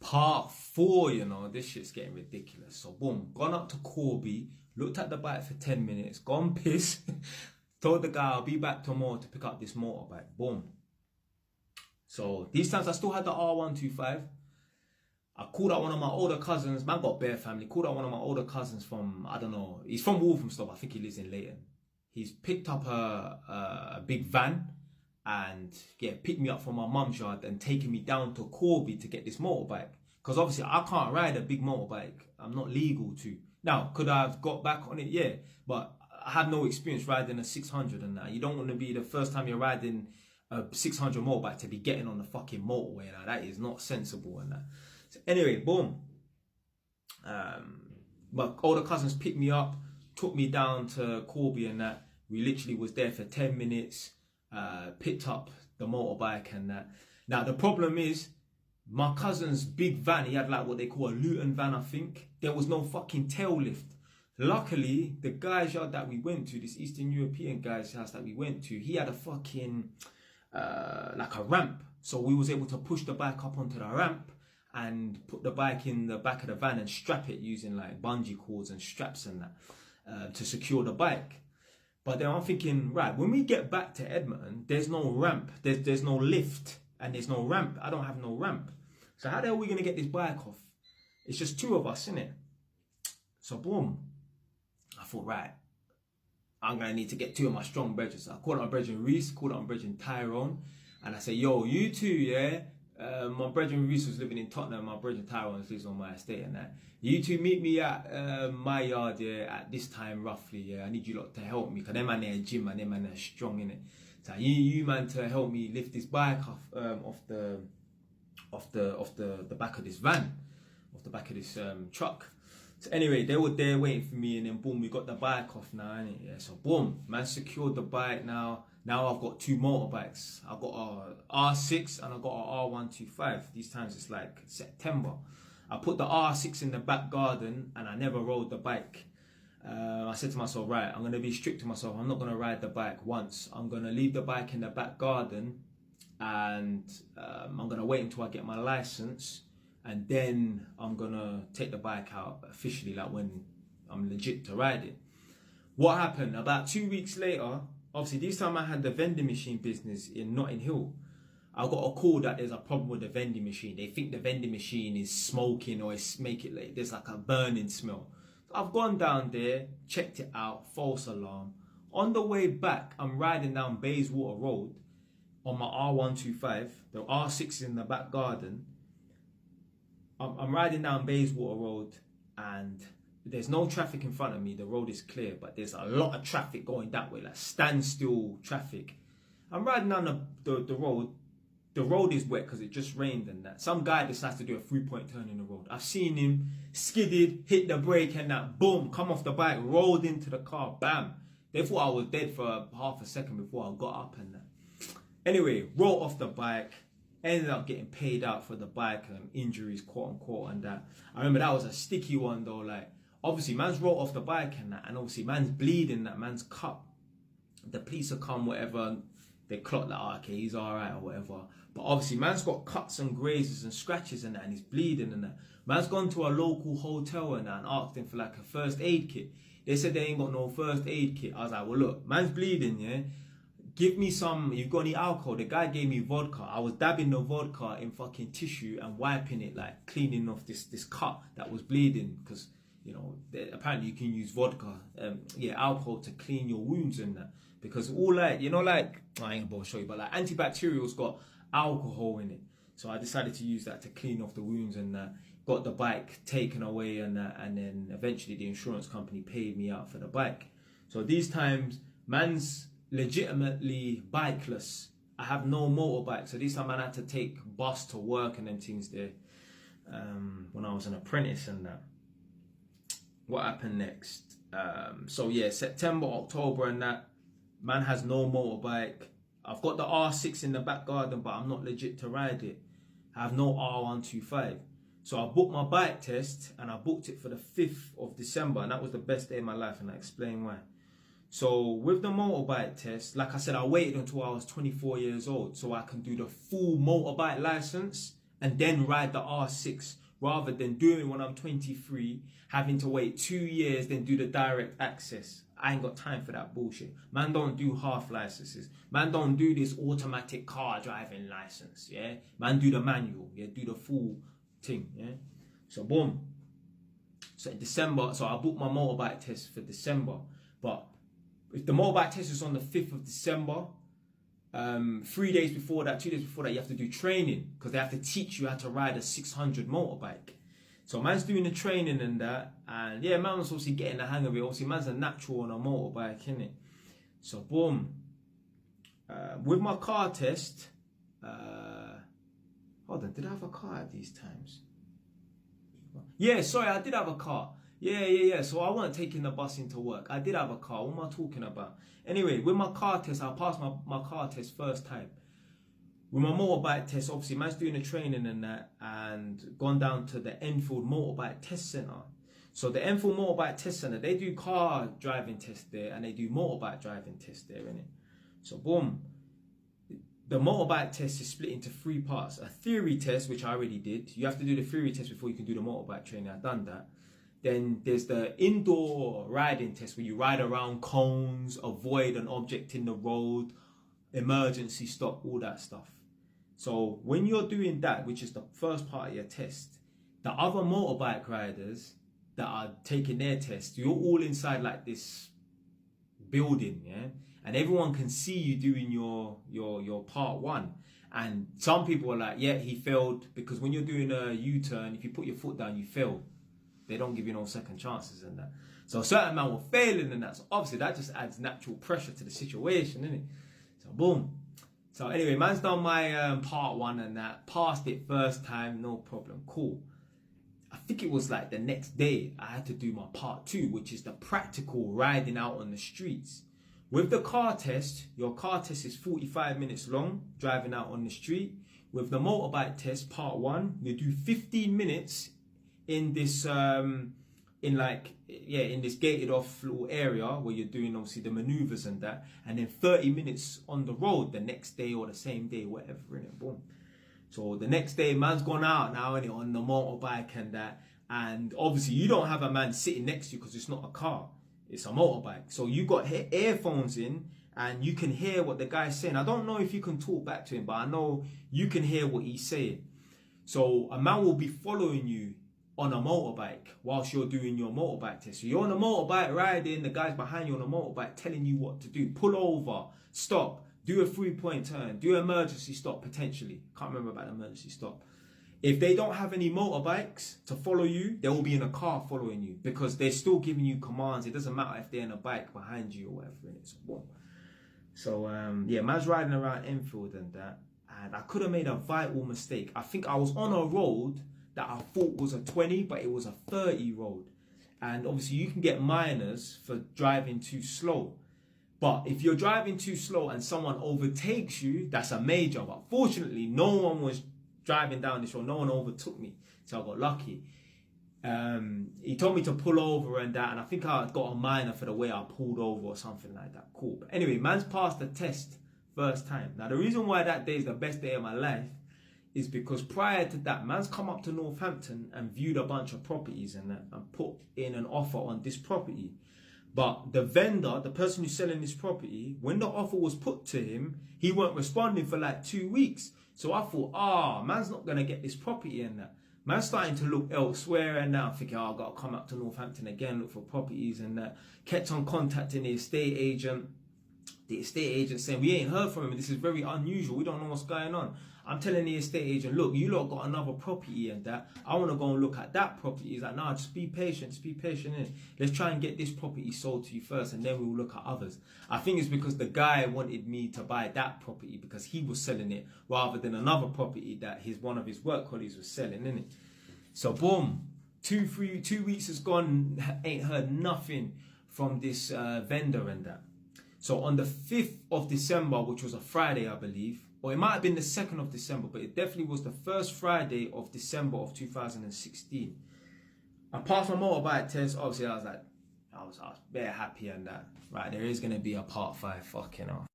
Part 4, you know, this shit's getting ridiculous. So boom, gone up to Corby, looked at the bike for 10 minutes, gone piss, told the guy I'll be back tomorrow to pick up this motorbike. Boom. So these times I still had the R125. I called out one of my older cousins. Man got bare family. Called out one of my older cousins from, I don't know, he's from Walthamstow. I think he lives in Leighton. He's picked up a big van and picked me up from my mum's yard and taken me down to Corby to get this motorbike. Because obviously I can't ride a big motorbike. I'm not legal to. Now, could I have got back on it? Yeah. But I have no experience riding a 600 and that. You don't want to be the first time you're riding a 600 motorbike to be getting on the fucking motorway. Like, that is not sensible and that. So anyway, boom. My older cousins picked me up, took me down to Corby and that. We literally was there for 10 minutes, picked up the motorbike and that. Now the problem is, my cousin's big van, he had like what they call a Luton van, I think. There was no fucking tail lift. Luckily, the guy's yard that we went to, this Eastern European guy's house that we went to, he had a fucking, like a ramp. So we was able to push the bike up onto the ramp and put the bike in the back of the van and strap it using like bungee cords and straps and that to secure the bike. But then I'm thinking, right, when we get back to Edmonton, there's no ramp, there's no lift and there's no ramp. I don't have no ramp. So how the hell are we going to get this bike off? It's just two of us, innit? So boom, I thought, right, I'm going to need to get two of my strong brethren. So I called up my brethren Reese, called up my brethren Tyrone, and I said, yo, you two, yeah? My brethren Reese was living in Tottenham, my brethren Tyrone lives on my estate and that. You two meet me at my yard, yeah, at this time roughly, yeah. I need you lot to help me, because them man there gym and them man there strong, innit? So you man to help me lift this bike off the back of this van, off the back of this truck. So anyway, they were there waiting for me, and then boom, we got the bike off now, innit? Yeah, so boom, man secured the bike now. Now I've got two motorbikes. I've got a R6 and I've got a R125. These times it's like September. I put the R6 in the back garden and I never rode the bike. I said to myself, right, I'm going to be strict to myself. I'm not going to ride the bike once. I'm going to leave the bike in the back garden and I'm going to wait until I get my license, and then I'm going to take the bike out officially, like when I'm legit to ride it. What happened? About 2 weeks later, obviously this time I had the vending machine business in Notting Hill. I got a call that there's a problem with the vending machine. They think the vending machine is smoking or it's making like there's like a burning smell. So I've gone down there, checked it out, false alarm. On the way back, I'm riding down Bayswater Road on my R125, the R6 in the back garden. I'm riding down Bayswater Road and there's no traffic in front of me. The road is clear, but there's a lot of traffic going that way, like standstill traffic. I'm riding down the road. The road is wet because it just rained and that. Some guy decides to do a 3-point turn in the road. I've seen him skidded, hit the brake and that, boom, come off the bike, rolled into the car, bam. They thought I was dead for half a second before I got up and that. Anyway, rolled off the bike, ended up getting paid out for the bike and injuries, quote unquote, and that. I remember that was a sticky one though, like, obviously man's rolled off the bike and that, and obviously man's bleeding, that man's cut. The police will come, whatever, they clock like, oh, okay, he's alright or whatever. But obviously man's got cuts and grazes and scratches and that, and he's bleeding and that. Man's gone to a local hotel and that and asked him for like a first aid kit. They said they ain't got no first aid kit. I was like, well look, man's bleeding, yeah? Give me some, you've got any alcohol? The guy gave me vodka. I was dabbing the vodka in fucking tissue and wiping it, like cleaning off this cut that was bleeding, because you know, apparently you can use vodka, alcohol to clean your wounds and that. Because all like, you know, like, I ain't gonna show you, but like antibacterial's got alcohol in it. So I decided to use that to clean off the wounds and got the bike taken away and then eventually the insurance company paid me out for the bike. So these times, man's legitimately bikeless. I have no motorbike. So this time I had to take bus to work and them things there when I was an apprentice and that. What happened next? So yeah, September, October and that, man has no motorbike. I've got the R6 in the back garden, but I'm not legit to ride it. I have no R125. So I booked my bike test and I booked it for the 5th of December, and that was the best day of my life, and I explain why. So with the motorbike test, like I said, I waited until I was 24 years old so I can do the full motorbike license and then ride the R6 rather than doing it when I'm 23, having to wait 2 years, then do the direct access. I ain't got time for that bullshit. Man don't do half licenses. Man don't do this automatic car driving license, yeah? Man do the manual, yeah? Do the full thing, yeah? So boom. So in December, so I booked my motorbike test for December. But if the motorbike test is on the 5th of December, 3 days before that, 2 days before that, you have to do training because they have to teach you how to ride a 600 motorbike. So man's doing the training and that, and yeah, man was obviously getting the hang of it. Obviously, man's a natural on a motorbike, innit? So boom. With my car test, hold on, did I have a car at these times? Yeah, sorry, I did have a car. Yeah. So I wasn't taking the bus into work. I did have a car. What am I talking about? Anyway, with my car test, I passed my car test first time. With my motorbike test, obviously, man's doing the training and that, and gone down to the Enfield Motorbike Test Centre. So the Enfield Motorbike Test Centre, they do car driving tests there, and they do motorbike driving tests there, innit? So boom. The motorbike test is split into 3 parts. A theory test, which I already did. You have to do the theory test before you can do the motorbike training. I've done that. Then there's the indoor riding test where you ride around cones, avoid an object in the road, emergency stop, all that stuff. So when you're doing that, which is the first part of your test, the other motorbike riders that are taking their test, you're all inside like this building, yeah? And everyone can see you doing your part 1. And some people are like, yeah, he failed, because when you're doing a U-turn, if you put your foot down, you fail. They don't give you no second chances and that. So a certain man were failing in that. So obviously that just adds natural pressure to the situation, innit? So boom. So anyway, man's done my part 1 and that. Passed it first time, no problem. Cool. I think it was like the next day I had to do my part 2, which is the practical riding out on the streets. With the car test, your car test is 45 minutes long, driving out on the street. With the motorbike test, part 1, you do 15 minutes in this in this gated off little area where you're doing obviously the maneuvers and that, and then 30 minutes on the road the next day or the same day, whatever, innit? Boom. So the next day, man's gone out now, innit, on the motorbike and that, and obviously you don't have a man sitting next to you because it's not a car, it's a motorbike. So you got earphones in and you can hear what the guy's saying. I don't know if you can talk back to him, but I know you can hear what he's saying. So a man will be following you on a motorbike whilst you're doing your motorbike test. So you're on a motorbike riding, the guy's behind you on a motorbike telling you what to do. Pull over, stop, do a 3-point turn, do an emergency stop potentially. Can't remember about the emergency stop. If they don't have any motorbikes to follow you, they will be in a car following you because they're still giving you commands. It doesn't matter if they're in a bike behind you or whatever. So yeah, man's riding around Enfield and that, and I could have made a vital mistake. I think I was on a road that I thought was a 20, but it was a 30 road. And obviously you can get minors for driving too slow. But if you're driving too slow and someone overtakes you, that's a major. But fortunately, no one was driving down this road. No one overtook me. So I got lucky. He told me to pull over and that. And I think I got a minor for the way I pulled over or something like that. Cool. But anyway, man's passed the test first time. Now, the reason why that day is the best day of my life is because prior to that, man's come up to Northampton and viewed a bunch of properties and that, and put in an offer on this property. But the vendor, the person who's selling this property, when the offer was put to him, he weren't responding for like 2 weeks. So I thought, man's not going to get this property and that. Man's starting to look elsewhere and now I'm thinking, I've got to come up to Northampton again, look for properties and that. Kept on contacting the estate agent. The estate agent saying, we ain't heard from him. This is very unusual. We don't know what's going on. I'm telling the estate agent, look, you lot got another property and that. I want to go and look at that property. He's like, nah, just be patient. Innit? Let's try and get this property sold to you first and then we'll look at others. I think it's because the guy wanted me to buy that property because he was selling it rather than another property that one of his work colleagues was selling, innit? So boom, 2 weeks has gone, ain't heard nothing from this vendor and that. So on the 5th of December, which was a Friday, I believe, or it might have been the 2nd of December, but it definitely was the first Friday of December of 2016. I passed my motorbike test. Obviously, I was very happy and that. Right, there is going to be a part 5. Fucking hell.